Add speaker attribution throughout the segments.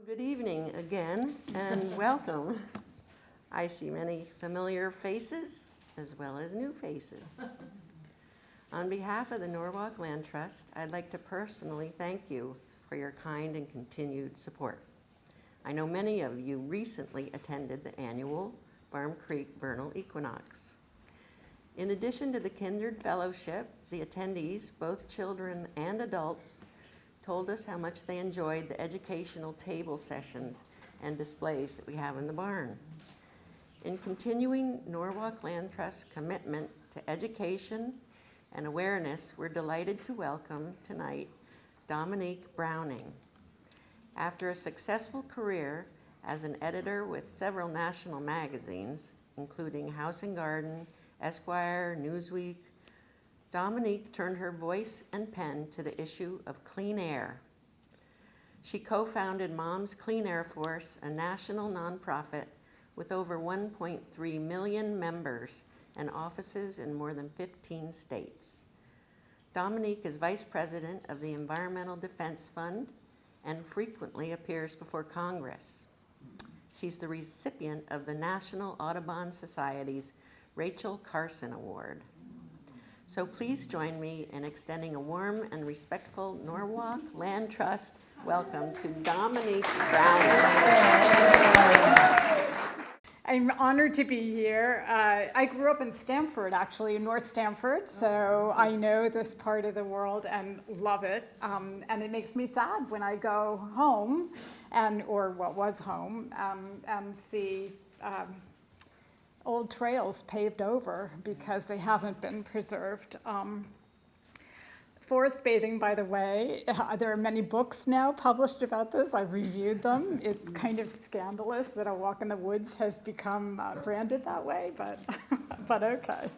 Speaker 1: Good evening again, and welcome. I see many familiar faces as well as new faces. On behalf of the Norwalk Land Trust, I'd like to personally thank you for your kind and continued support. I know many of you recently attended the annual Farm Creek Vernal Equinox. In addition to the Kindred Fellowship, the attendees, both children and adults, told us how much they enjoyed the educational table sessions and displays that we have in the barn. In continuing Norwalk Land Trust's commitment to education and awareness, we're delighted to welcome tonight Domiinique Browning. After a successful career as an editor with several national magazines, including House and Garden, Esquire, Newsweek, Domiinique turned her voice and pen to the issue of clean air. She co-founded Mom's Clean Air Force, a national nonprofit with over 1.3 million members and offices in more than 15 states. Domiinique is vice president of the Environmental Defense Fund and frequently appears before Congress. She's the recipient of the National Audubon Society's Rachel Carson Award. So please join me in extending a warm and respectful Norwalk Land Trust welcome to Domiinique Browning.
Speaker 2: I'm honored to be here. I grew up in Stamford, actually, in North Stamford, so I know this part of the world and love it. And it makes me sad when I go home, or what was home, and see old trails paved over because they haven't been preserved. Forest bathing, by the way, there are many books now published about this. I've reviewed them. It's kind of scandalous that a walk in the woods has become branded that way, but okay.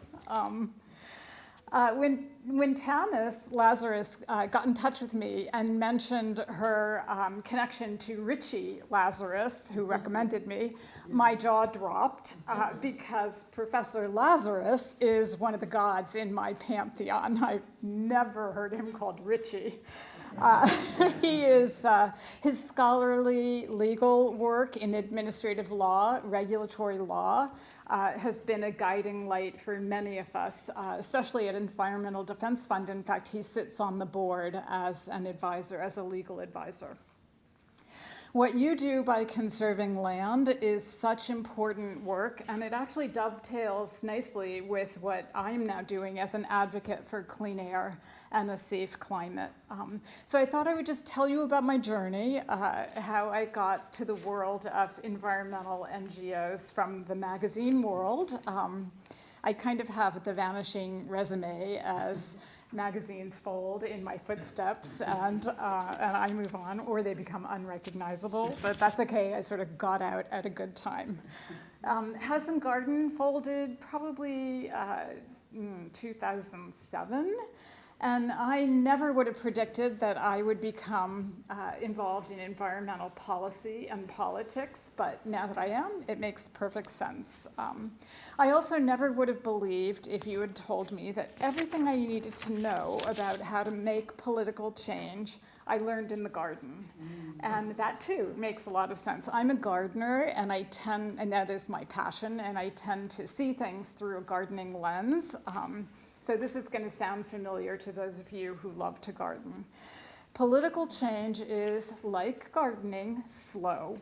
Speaker 2: When Tanis Lazarus got in touch with me and mentioned her connection to Richie Lazarus, who recommended me, my jaw dropped because Professor Lazarus is one of the gods in my pantheon. I've never heard him called Richie. His scholarly legal work in administrative law, regulatory law, has been a guiding light for many of us, especially at Environmental Defense Fund. In fact, he sits on the board as an advisor, as a legal advisor. What you do by conserving land is such important work, and it actually dovetails nicely with what I'm now doing as an advocate for clean air and a safe climate. So I thought I would just tell you about my journey, how I got to the world of environmental NGOs from the magazine world. I kind of have the vanishing resume as magazines fold in my footsteps and I move on, or they become unrecognizable, but that's okay. I sort of got out at a good time. House and Garden folded probably 2007. And I never would have predicted that I would become involved in environmental policy and politics, but now that I am, it makes perfect sense. I also never would have believed if you had told me that everything I needed to know about how to make political change I learned in the garden. And that too makes a lot of sense. I'm a gardener and that is my passion, and I tend to see things through a gardening lens. So this is going to sound familiar to those of you who love to garden. Political change is, like gardening, slow.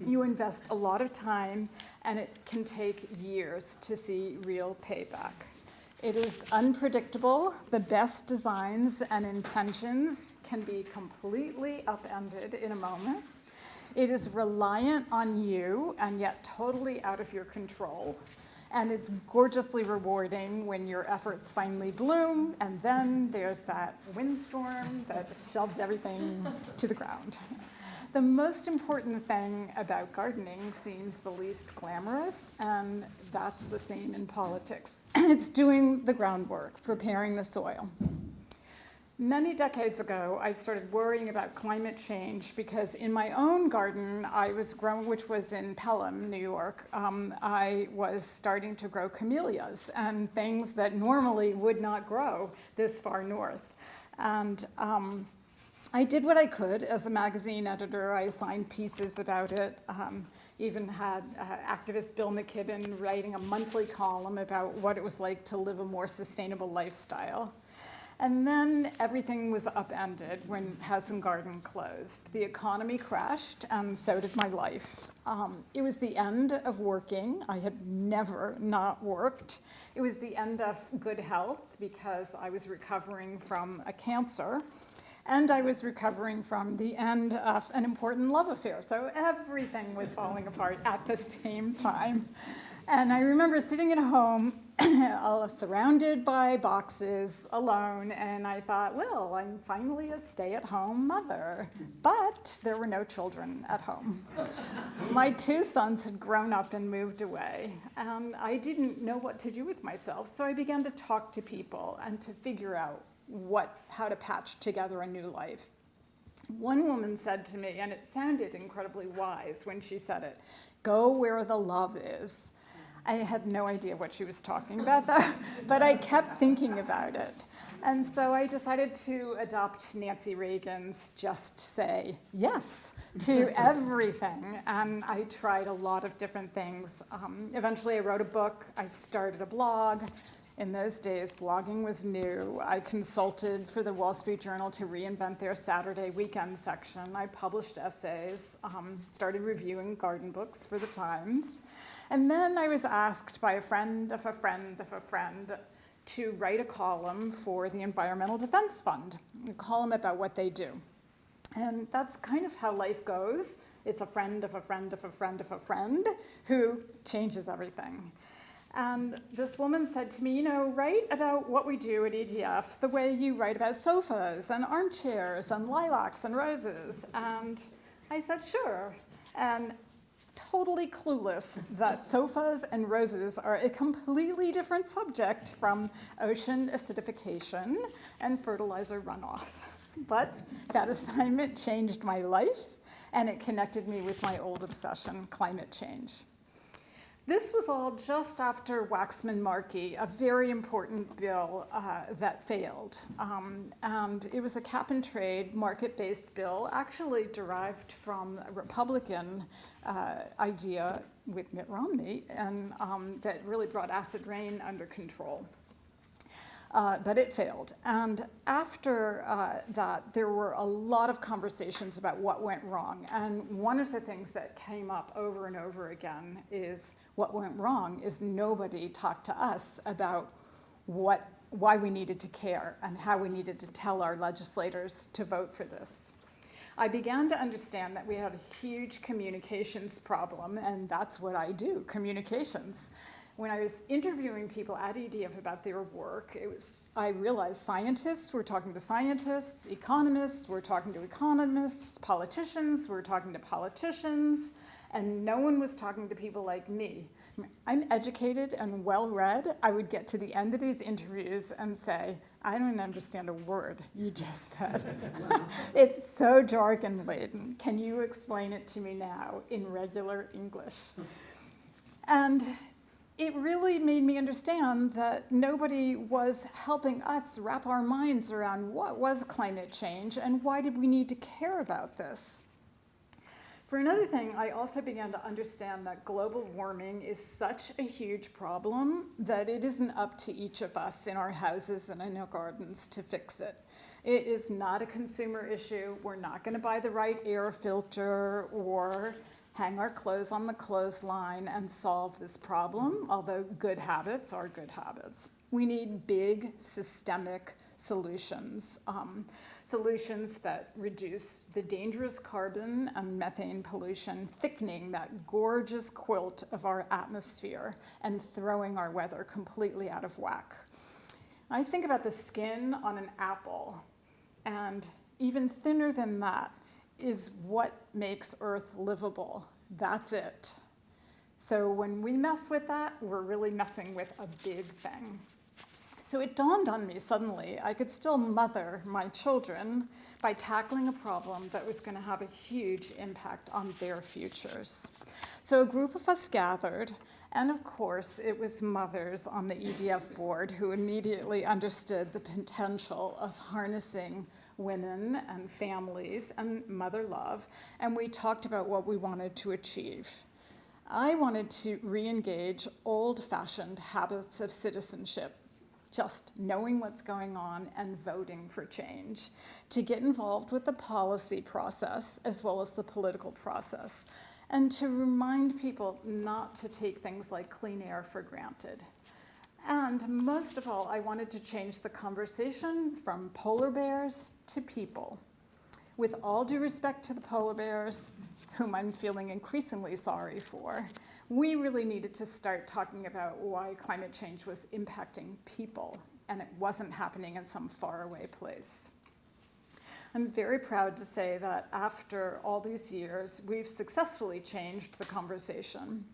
Speaker 2: You invest a lot of time, and it can take years to see real payback. It is unpredictable. The best designs and intentions can be completely upended in a moment. It is reliant on you, and yet totally out of your control. And it's gorgeously rewarding when your efforts finally bloom, and then there's that windstorm that shoves everything to the ground. The most important thing about gardening seems the least glamorous, and that's the same in politics. It's doing the groundwork, preparing the soil. Many decades ago, I started worrying about climate change because in my own garden I was growing, which was in Pelham, New York, I was starting to grow camellias and things that normally would not grow this far north. And I did what I could as a magazine editor. I assigned pieces about it. Even had activist Bill McKibben writing a monthly column about what it was like to live a more sustainable lifestyle. And then everything was upended when House and Garden closed. The economy crashed, and so did my life. It was the end of working. I had never not worked. It was the end of good health because I was recovering from a cancer. And I was recovering from the end of an important love affair. So everything was falling apart at the same time. And I remember sitting at home, all surrounded by boxes, alone, and I thought, well, I'm finally a stay-at-home mother. But there were no children at home. My 2 sons had grown up and moved away, and I didn't know what to do with myself. So I began to talk to people and to figure out how to patch together a new life. One woman said to me, and it sounded incredibly wise when she said it, "Go where the love is." I had no idea what she was talking about, though, but I kept thinking about it. And so I decided to adopt Nancy Reagan's "just say yes" to everything. And I tried a lot of different things. Eventually I wrote a book, I started a blog. In those days, blogging was new. I consulted for the Wall Street Journal to reinvent their Saturday weekend section. I published essays, started reviewing garden books for the Times. And then I was asked by a friend of a friend of a friend to write a column for the Environmental Defense Fund, a column about what they do. And that's kind of how life goes. It's a friend of a friend of a friend of a friend who changes everything. And this woman said to me, write about what we do at EDF the way you write about sofas and armchairs and lilacs and roses. And I said, sure. And totally clueless that sofas and roses are a completely different subject from ocean acidification and fertilizer runoff. But that assignment changed my life, and it connected me with my old obsession, climate change. This was all just after Waxman-Markey, a very important bill that failed. And it was a cap-and-trade, market-based bill, actually derived from a Republican idea with Mitt Romney, and that really brought acid rain under control. But it failed. And after that, there were a lot of conversations about what went wrong. And one of the things that came up over and over again is what went wrong is nobody talked to us about why we needed to care and how we needed to tell our legislators to vote for this. I began to understand that we had a huge communications problem, and that's what I do, communications. When I was interviewing people at EDF about their work, I realized scientists were talking to scientists, economists were talking to economists, politicians were talking to politicians, and no one was talking to people like me. I'm educated and well-read. I would get to the end of these interviews and say, I don't understand a word you just said. It's so jargon-laden. Can you explain it to me now in regular English? And it really made me understand that nobody was helping us wrap our minds around what was climate change and why did we need to care about this. For another thing, I also began to understand that global warming is such a huge problem that it isn't up to each of us in our houses and in our gardens to fix it. It is not a consumer issue. We're not going to buy the right air filter or hang our clothes on the clothesline and solve this problem, although good habits are good habits. We need big systemic solutions, solutions that reduce the dangerous carbon and methane pollution, thickening that gorgeous quilt of our atmosphere and throwing our weather completely out of whack. I think about the skin on an apple, and even thinner than that is what makes Earth livable. That's it. So when we mess with that, we're really messing with a big thing. So it dawned on me suddenly I could still mother my children by tackling a problem that was going to have a huge impact on their futures. So a group of us gathered, and of course it was mothers on the EDF board who immediately understood the potential of harnessing women and families and mother love, and we talked about what we wanted to achieve. I wanted to re-engage old-fashioned habits of citizenship, just knowing what's going on and voting for change, to get involved with the policy process as well as the political process, and to remind people not to take things like clean air for granted. And most of all, I wanted to change the conversation from polar bears to people. With all due respect to the polar bears, whom I'm feeling increasingly sorry for, we really needed to start talking about why climate change was impacting people, and it wasn't happening in some faraway place. I'm very proud to say that after all these years, we've successfully changed the conversation.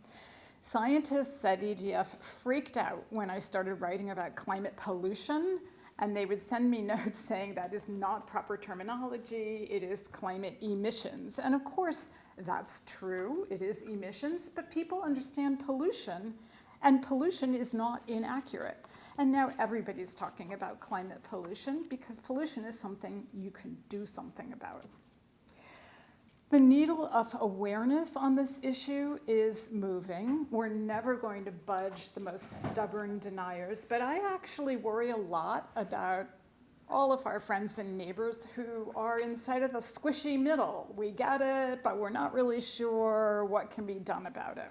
Speaker 2: Scientists at EDF freaked out when I started writing about climate pollution, and they would send me notes saying that is not proper terminology, it is climate emissions. And of course, that's true, it is emissions, but people understand pollution, and pollution is not inaccurate. And now everybody's talking about climate pollution because pollution is something you can do something about. The needle of awareness on this issue is moving. We're never going to budge the most stubborn deniers, but I actually worry a lot about all of our friends and neighbors who are inside of the squishy middle. We get it, but we're not really sure what can be done about it.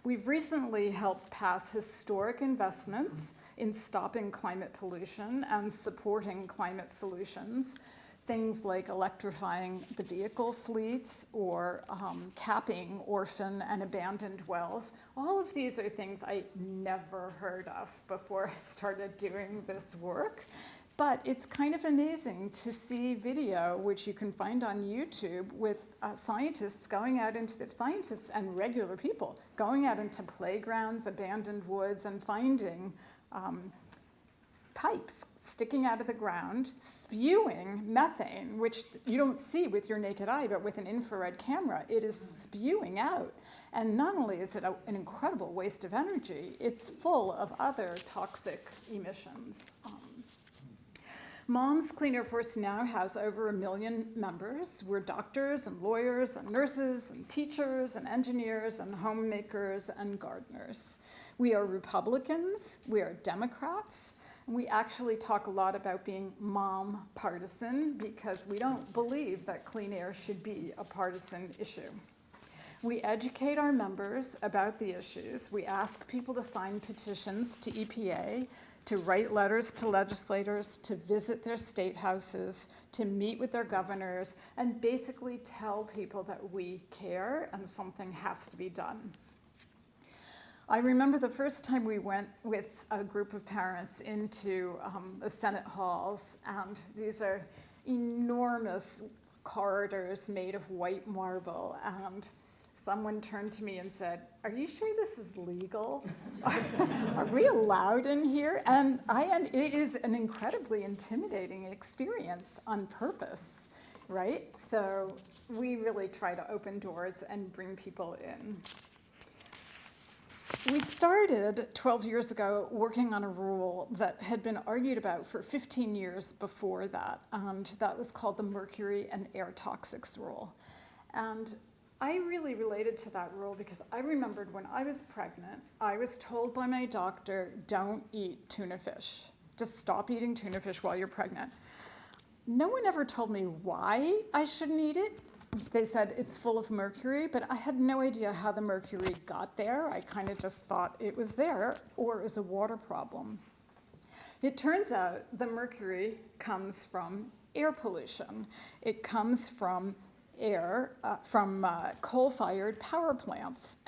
Speaker 2: We've recently helped pass historic investments in stopping climate pollution and supporting climate solutions. Things like electrifying the vehicle fleets or capping orphan and abandoned wells. All of these are things I never heard of before I started doing this work. But it's kind of amazing to see video, which you can find on YouTube, with scientists and regular people going out into playgrounds, abandoned woods, and finding pipes sticking out of the ground, spewing methane, which you don't see with your naked eye, but with an infrared camera, it is spewing out. And not only is it an incredible waste of energy, it's full of other toxic emissions. Moms Clean Air Force now has over 1 million members. We're doctors and lawyers and nurses and teachers and engineers and homemakers and gardeners. We are Republicans, we are Democrats, and we actually talk a lot about being mom partisan because we don't believe that clean air should be a partisan issue. We educate our members about the issues. We ask people to sign petitions to EPA, to write letters to legislators, to visit their state houses, to meet with their governors, and basically tell people that we care and something has to be done. I remember the first time we went with a group of parents into the Senate halls, and these are enormous corridors made of white marble, and someone turned to me and said, "Are you sure this is legal? Are we allowed in here?" And it is an incredibly intimidating experience on purpose, right? So we really try to open doors and bring people in. We started 12 years ago working on a rule that had been argued about for 15 years before that, and that was called the Mercury and Air Toxics Rule. And I really related to that rule because I remembered when I was pregnant, I was told by my doctor, don't eat tuna fish. Just stop eating tuna fish while you're pregnant. No one ever told me why I shouldn't eat it. They said it's full of mercury, but I had no idea how the mercury got there. I kind of just thought it was there or it was a water problem. It turns out the mercury comes from air pollution. It comes from coal-fired power plants.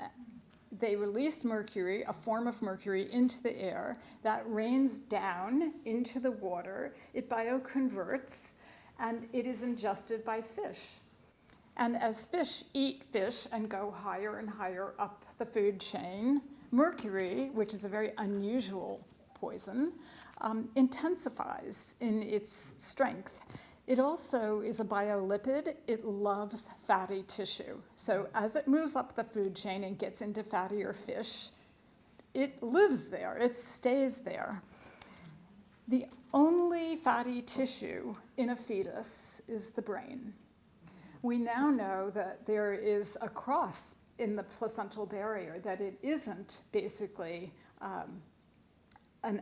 Speaker 2: They release mercury, a form of mercury, into the air. That rains down into the water. It bioconverts, and it is ingested by fish. And as fish eat fish and go higher and higher up the food chain, mercury, which is a very unusual poison, intensifies in its strength. It also is a biolipid. It loves fatty tissue. So as it moves up the food chain and gets into fattier fish, it lives there, it stays there. The only fatty tissue in a fetus is the brain. We now know that there is a cross in the placental barrier, that it isn't basically an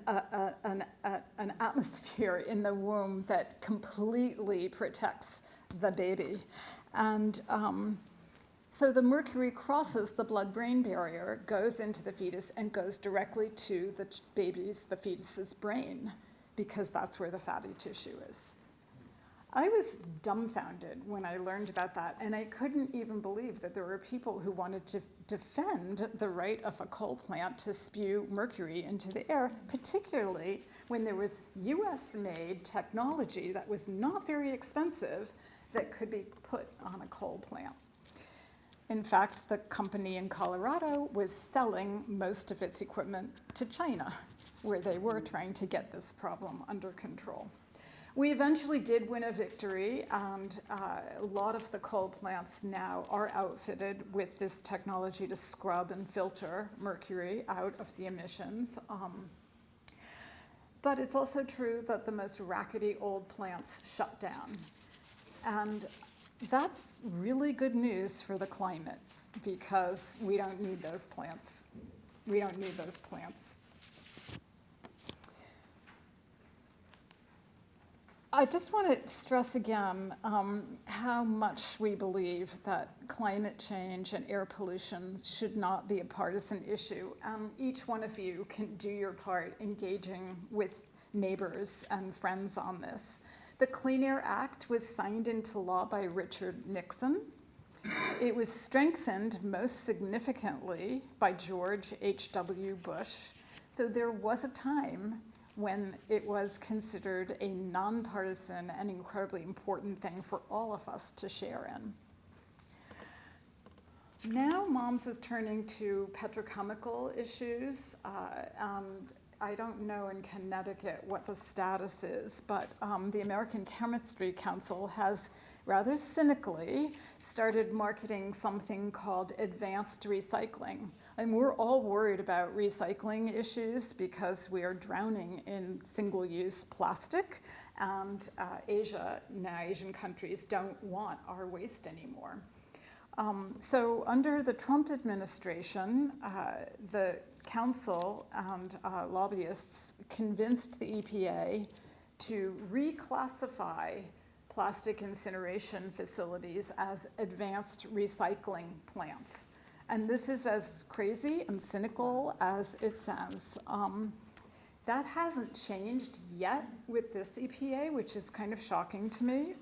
Speaker 2: atmosphere in the womb that completely protects the baby. And so the mercury crosses the blood-brain barrier, goes into the fetus, and goes directly to the fetus's brain, because that's where the fatty tissue is. I was dumbfounded when I learned about that, and I couldn't even believe that there were people who wanted to defend the right of a coal plant to spew mercury into the air, particularly when there was US-made technology that was not very expensive that could be put on a coal plant. In fact, the company in Colorado was selling most of its equipment to China, where they were trying to get this problem under control. We eventually did win a victory, and a lot of the coal plants now are outfitted with this technology to scrub and filter mercury out of the emissions. But it's also true that the most rackety old plants shut down. And that's really good news for the climate, because we don't need those plants. We don't need those plants. I just want to stress again how much we believe that climate change and air pollution should not be a partisan issue. Each one of you can do your part engaging with neighbors and friends on this. The Clean Air Act was signed into law by Richard Nixon. It was strengthened most significantly by George H.W. Bush. So there was a time when it was considered a nonpartisan and incredibly important thing for all of us to share in. Now MOMS is turning to petrochemical issues, and I don't know in Connecticut what the status is, but the American Chemistry Council has rather cynically started marketing something called advanced recycling. And we're all worried about recycling issues because we are drowning in single-use plastic, and Asian countries don't want our waste anymore. So under the Trump administration, the council and lobbyists convinced the EPA to reclassify plastic incineration facilities as advanced recycling plants. And this is as crazy and cynical as it sounds. That hasn't changed yet with this EPA, which is kind of shocking to me.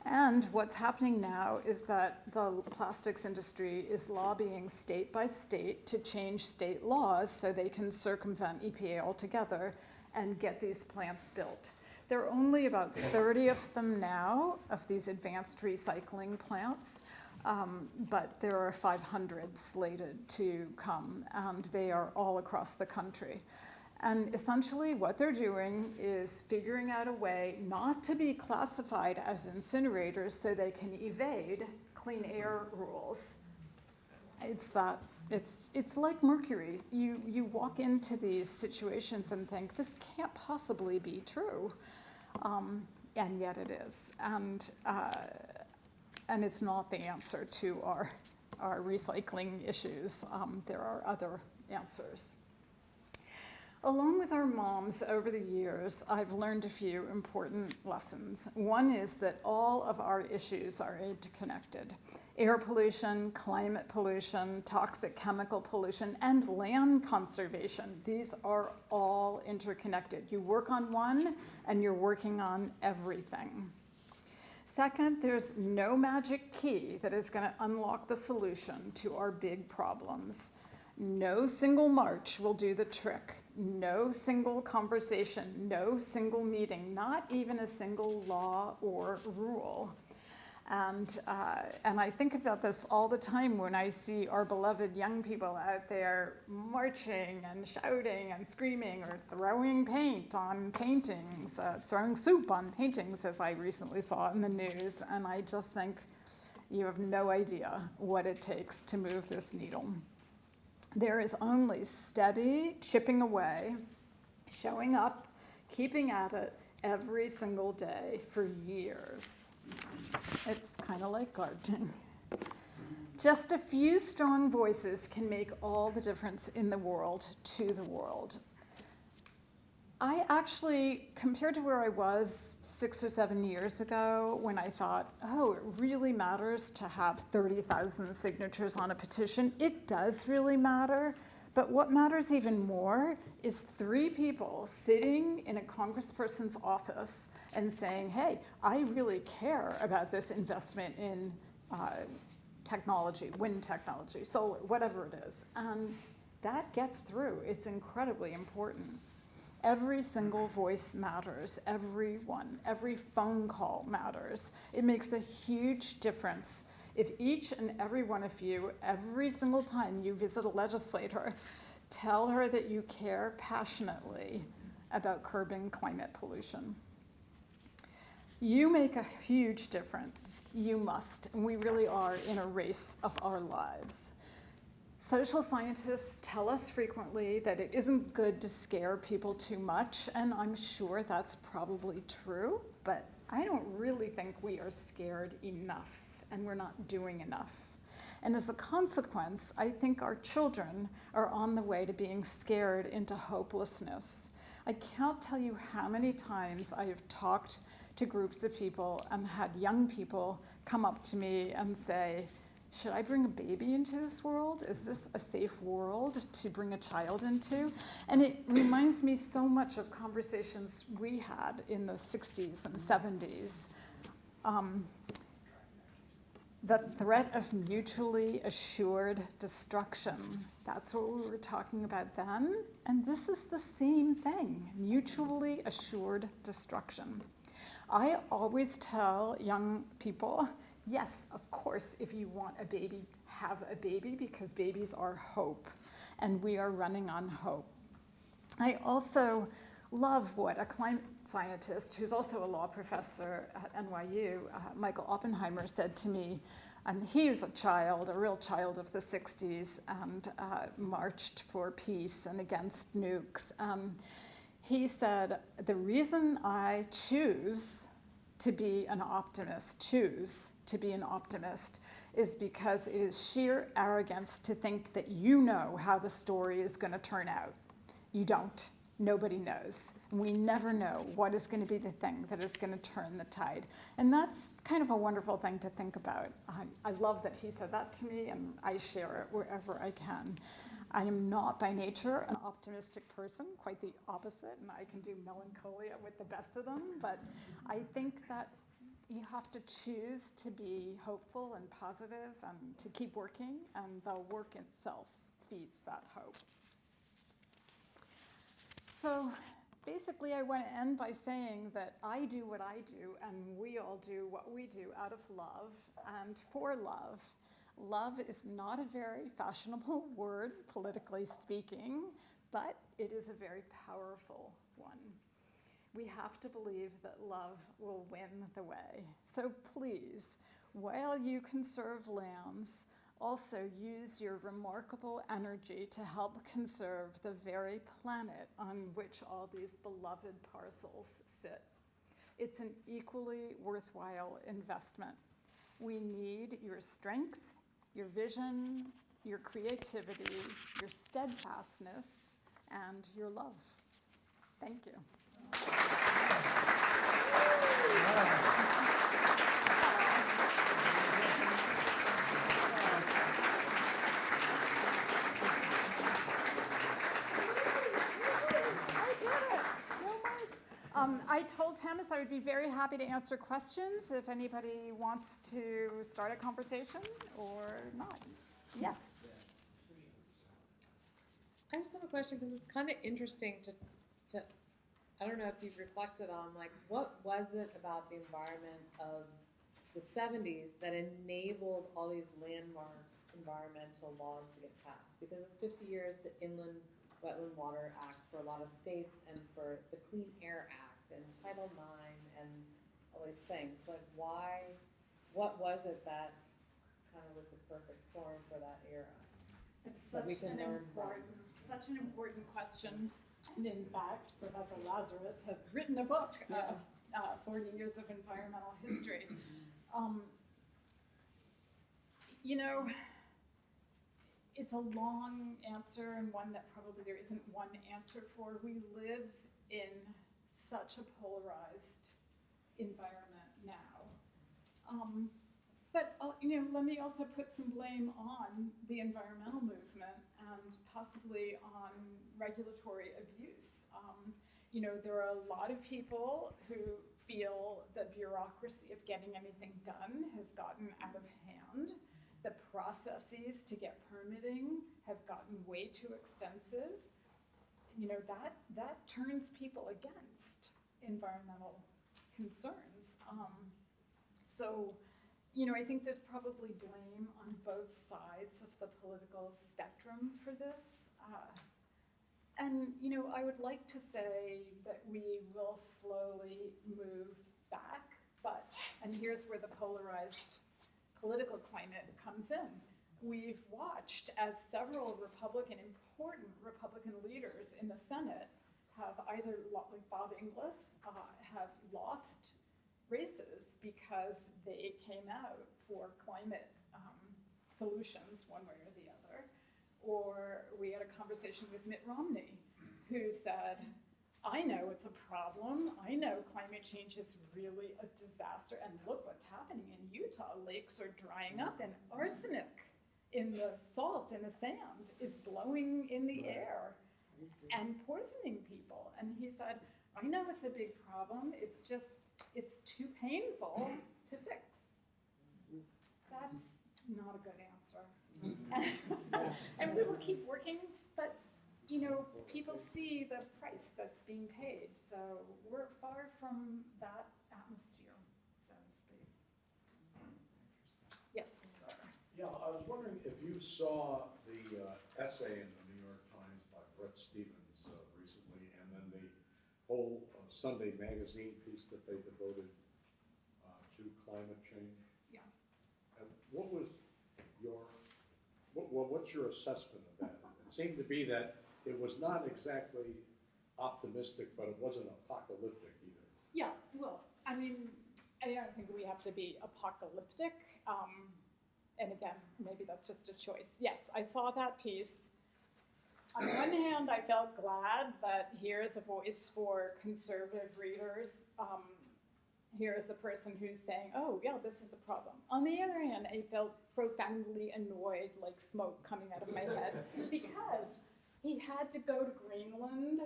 Speaker 2: And what's happening now is that the plastics industry is lobbying state by state to change state laws so they can circumvent EPA altogether and get these plants built. There are only about 30 of them now, of these advanced recycling plants. But there are 500 slated to come, and they are all across the country. And essentially what they're doing is figuring out a way not to be classified as incinerators so they can evade clean air rules. It's like mercury. You walk into these situations and think, this can't possibly be true. And yet it is. And it's not the answer to our recycling issues. There are other answers. Along with our moms over the years, I've learned a few important lessons. One is that all of our issues are interconnected. Air pollution, climate pollution, toxic chemical pollution, and land conservation. These are all interconnected. You work on one, and you're working on everything. Second, there's no magic key that is going to unlock the solution to our big problems. No single march will do the trick. No single conversation, no single meeting, not even a single law or rule. And I think about this all the time when I see our beloved young people out there marching and shouting and screaming or throwing paint on paintings, throwing soup on paintings, as I recently saw in the news. And I just think you have no idea what it takes to move this needle. There is only steady chipping away, showing up keeping at it every single day for years. It's kind of like gardening. Just a few strong voices can make all the difference in the world to the world. I actually, compared to where I was 6 or 7 years ago, when I thought, oh, it really matters to have 30,000 signatures on a petition, it does really matter. But what matters even more is 3 people sitting in a congressperson's office and saying, hey, I really care about this investment in technology, wind technology, solar, whatever it is. And that gets through. It's incredibly important. Every single voice matters, everyone, every phone call matters. It makes a huge difference if each and every one of you, every single time you visit a legislator, tell her that you care passionately about curbing climate pollution. You make a huge difference. You must. And we really are in a race of our lives. Social scientists tell us frequently that it isn't good to scare people too much, and I'm sure that's probably true, but I don't really think we are scared enough, and we're not doing enough. And as a consequence, I think our children are on the way to being scared into hopelessness. I can't tell you how many times I have talked to groups of people and had young people come up to me and say, should I bring a baby into this world? Is this a safe world to bring a child into? And it reminds me so much of conversations we had in the 60s and 70s. The threat of mutually assured destruction. That's what we were talking about then. And this is the same thing, mutually assured destruction. I always tell young people, yes, of course, if you want a baby, have a baby, because babies are hope, and we are running on hope. I also love what a climate scientist, who's also a law professor at NYU, Michael Oppenheimer, said to me. He was a real child of the 60s, and marched for peace and against nukes. He said, the reason I choose to be an optimist, is because it is sheer arrogance to think that you know how the story is going to turn out. You don't. Nobody knows. We never know what is going to be the thing that is going to turn the tide. And that's kind of a wonderful thing to think about. I love that he said that to me, and I share it wherever I can. I am not by nature an optimistic person, quite the opposite, and I can do melancholia with the best of them, but I think that you have to choose to be hopeful and positive and to keep working, and the work itself feeds that hope. So basically, I want to end by saying that I do what I do, and we all do what we do out of love and for love. Love is not a very fashionable word, politically speaking, but it is a very powerful one. We have to believe that love will win the way. So please, while you conserve lands, also use your remarkable energy to help conserve the very planet on which all these beloved parcels sit. It's an equally worthwhile investment. We need your strength, your vision, your creativity, your steadfastness, and your love. Thank you. I told Tamis I would be very happy to answer questions if anybody wants to start a conversation or not. Yes.
Speaker 3: I just have a question because it's kind of interesting to I don't know if you've reflected on, like, what was it about the environment of the 70s that enabled all these landmark environmental laws to get passed? Because it's 50 years, the Inland Wetland Water Act for a lot of states, and for the Clean Air Act and Title IX and all these things. Like, what was it that kind of was the perfect storm for that era?
Speaker 2: It's such an important question. And in fact, Professor Lazarus has written a book of 40 years of environmental history. You know, it's a long answer and one that probably there isn't one answer for. We live in such a polarized environment now. But you know, let me also put some blame on the environmental movement and possibly on regulatory abuse. You know, there are a lot of people who feel the bureaucracy of getting anything done has gotten out of hand. The processes to get permitting have gotten way too extensive. You know, that turns people against environmental concerns. So, you know, I think there's probably blame on both sides of the political spectrum for this. And, you know, I would like to say that we will slowly move back, but, and here's where the polarized political climate comes in. We've watched as several important Republican leaders in the Senate have either, like Bob Inglis, have lost races because they came out for climate solutions one way or the other. Or we had a conversation with Mitt Romney, who said, I know it's a problem. I know climate change is really a disaster. And look what's happening in Utah. Lakes are drying up and arsenic in the salt in the sand is blowing in the air and poisoning people. And he said, I know it's a big problem. It's just, it's too painful to fix. That's not a good answer. And we will keep working, but you know, people see the price that's being paid, so we're far from that atmosphere, so to speak. Yes, sir.
Speaker 4: Yeah, I was wondering if you saw the essay in the New York Times by Bret Stephens recently, and then the whole Sunday magazine piece that they devoted to climate change.
Speaker 2: Yeah.
Speaker 4: And what was your, what's your assessment of that? It seemed to be that it was not exactly optimistic, but it wasn't apocalyptic either.
Speaker 2: Yeah, well, I mean, I don't think we have to be apocalyptic. And again, maybe that's just a choice. Yes, I saw that piece. On one hand, I felt glad that here's a voice for conservative readers. Here's a person who's saying, oh, yeah, this is a problem. On the other hand, I felt profoundly annoyed, like smoke coming out of my head, because he had to go to Greenland,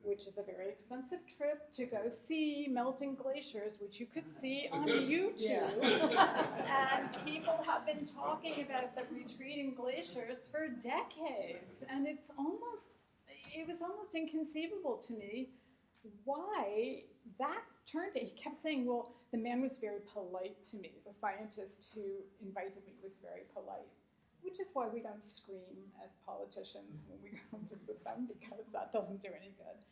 Speaker 2: which is a very expensive trip, to go see melting glaciers, which you could see on YouTube. And people have been talking about the retreating glaciers for decades. And it was almost inconceivable to me why that turned it. He kept saying, well, the man was very polite to me. The scientist who invited me was very polite. Which is why we don't scream at politicians when we go visit them, because that doesn't do any good.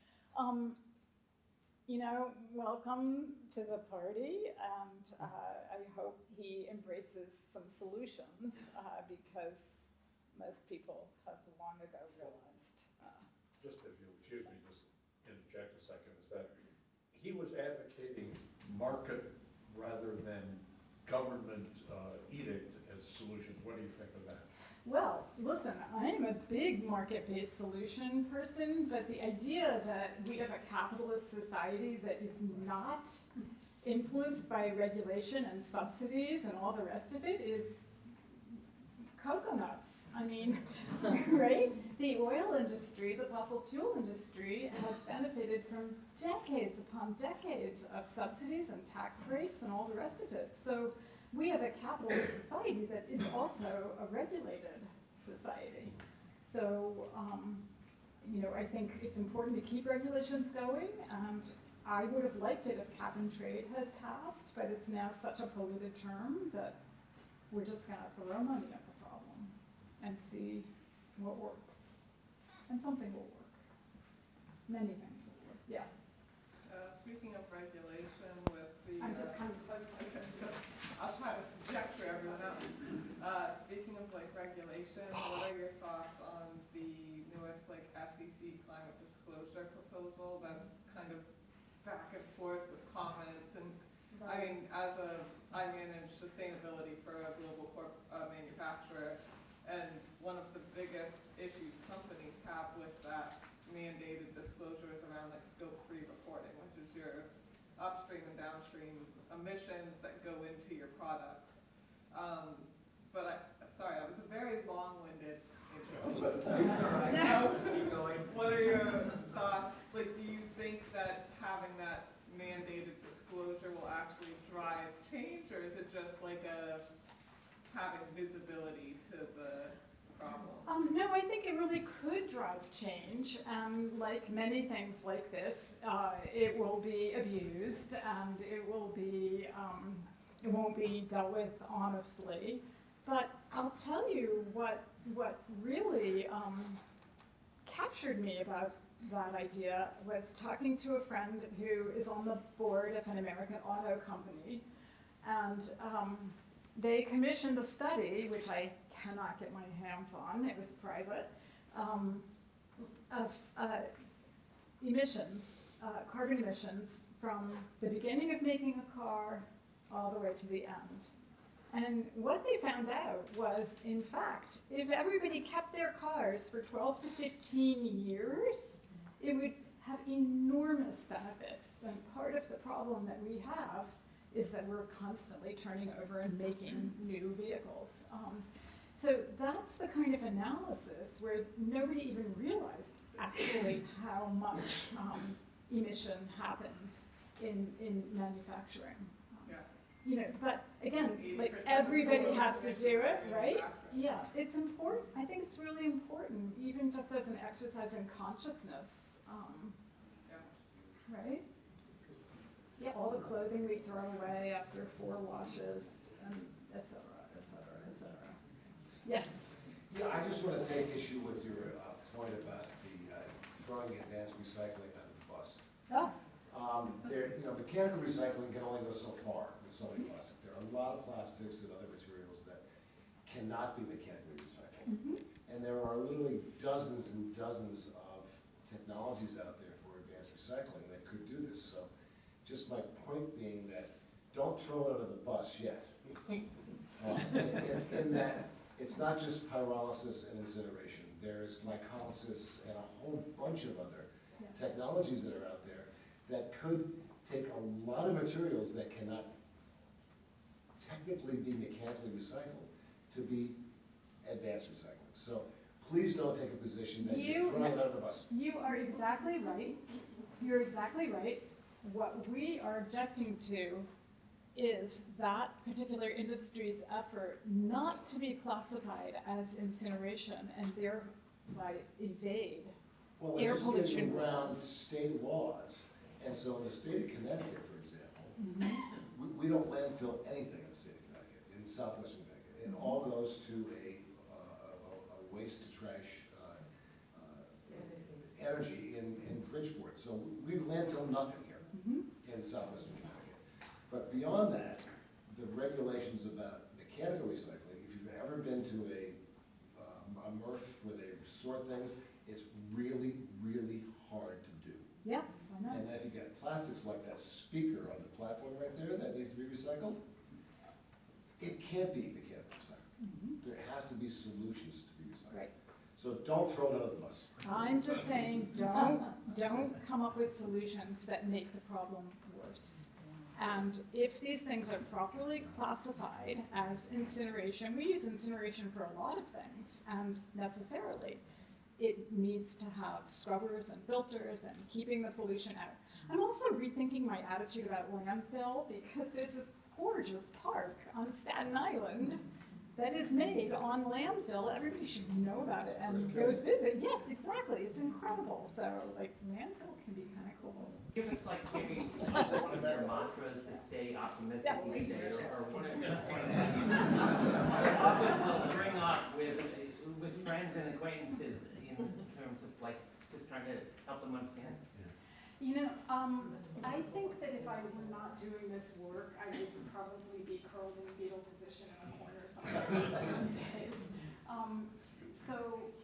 Speaker 2: You know, welcome to the party, and I hope he embraces some solutions, because most people have long ago realized.
Speaker 4: Just if you'll excuse me, just interject a second, is that he was advocating market rather than government edict as solutions. What do you think of that?
Speaker 2: Well, listen, I'm a big market-based solution person, but the idea that we have a capitalist society that is not influenced by regulation and subsidies and all the rest of it is coconuts. I mean, right? The oil industry, the fossil fuel industry, has benefited from decades upon decades of subsidies and tax breaks and all the rest of it. So we have a capitalist society that is also a regulated society. So, you know, I think it's important to keep regulations going, and I would have liked it if cap and trade had passed, but it's now such a polluted term that we're just gonna throw money at the problem and see what works. And something will work. Many things will work, yes.
Speaker 5: Speaking of regulation with the...
Speaker 2: I'm just kind of close.
Speaker 5: Okay, so I'll try to project for everyone else. Speaking of like regulation, what are your thoughts on the newest like SEC climate disclosure I mean, I manage sustainability for a global manufacturer, and one of the biggest issues companies have with that mandated disclosure is around like scope 3 reporting, which is your upstream and downstream emissions that go into your products. Sorry, that was a very long-winded intro.
Speaker 6: Keep going.
Speaker 5: What are your thoughts? Like, do you think that having that mandated disclosure will actually drive change, or is it just like having visibility to the problem?
Speaker 2: No, I think it really could drive change. Like many things like this, it will be abused, and it won't be dealt with honestly. But I'll tell you what really captured me about that idea was talking to a friend who is on the board of an American auto company, and they commissioned a study, which I cannot get my hands on, it was private, of emissions, carbon emissions from the beginning of making a car all the way to the end. And what they found out was, in fact, if everybody kept their cars for 12 to 15 years, it would have enormous benefits. And part of the problem that we have is that we're constantly turning over and making new vehicles. So that's the kind of analysis where nobody even realized actually how much emission happens in manufacturing.
Speaker 5: Yeah.
Speaker 2: You know, but again,
Speaker 5: 80%
Speaker 2: like
Speaker 5: of
Speaker 2: everybody
Speaker 5: the
Speaker 2: has to do it, right?
Speaker 5: manufacturing.
Speaker 2: Yeah, it's important. I think it's really important, even just as an exercise in consciousness,
Speaker 5: Yeah.
Speaker 2: right? Yeah, all the clothing we throw away after 4 washes, and et cetera, et cetera, et cetera. Yes.
Speaker 7: Yeah, I just want to take issue with your point about the throwing advanced recycling out of the bus.
Speaker 2: Oh,
Speaker 7: Mechanical recycling can only go so far with so many plastics. There are a lot of plastics and other materials that cannot be mechanically recycled. And there are literally dozens and dozens of technologies out there for advanced recycling that could do this. So just my point being that don't throw it under the bus yet. In that it's not just pyrolysis and incineration. There is glycolysis and a whole bunch of other
Speaker 2: yes.
Speaker 7: technologies that are out there that could take a lot of materials that cannot technically be mechanically recycled to be advanced recycling. So please don't take a position that you're throwing it under the bus.
Speaker 2: You are exactly right. You're exactly right. What we are objecting to is that particular industry's effort not to be classified as incineration and thereby evade
Speaker 7: Well,
Speaker 2: air
Speaker 7: it's just
Speaker 2: pollution
Speaker 7: getting around
Speaker 2: rules.
Speaker 7: state laws. And so in the state of Connecticut, for example, we don't landfill anything in the state of Connecticut, in southwestern Connecticut. It all goes to a waste to trash energy in Bridgeport. So we landfill nothing here in southwestern Connecticut. But beyond that, the regulations about mechanical recycling, if you've ever been to a MRF where they sort things, it's really, really hard to do.
Speaker 2: Yes, I know.
Speaker 7: And then you get plastics like that speaker on the platform right there that needs to be recycled. It can't be mechanically recycled. There has to be solutions to be recycled.
Speaker 2: Right.
Speaker 7: So don't throw it under the bus.
Speaker 2: I'm just saying, don't come up with solutions that make the problem worse. And if these things are properly classified as incineration, we use incineration for a lot of things, and necessarily, it needs to have scrubbers and filters and keeping the pollution out. I'm also rethinking my attitude about landfill, because there's this gorgeous park on Staten Island that is made on landfill. Everybody should know about it and go visit. Yes, exactly. It's incredible. So, like, landfill can be kind of cool.
Speaker 6: Give us like maybe one of your mantras to stay optimistic and say, or one of often will bring up with friends and acquaintances in terms of like just trying to help them understand.
Speaker 2: You know, I think that if I were not doing this work, I would probably be curled in a fetal position in a corner somewhere some days. So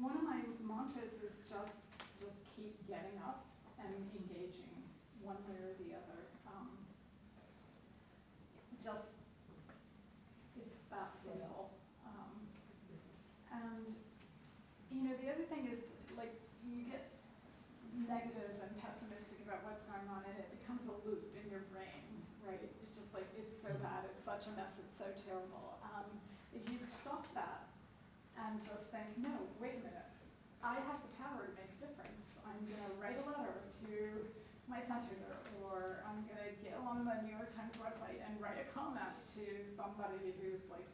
Speaker 2: one of my mantras is just keep getting up and engaging one way or the other. mess, it's so terrible. If you stop that and just think, no, wait a minute, I have the power to make a difference. I'm gonna write a letter to my senator, or I'm gonna get on the New York Times website and write a comment to somebody who's like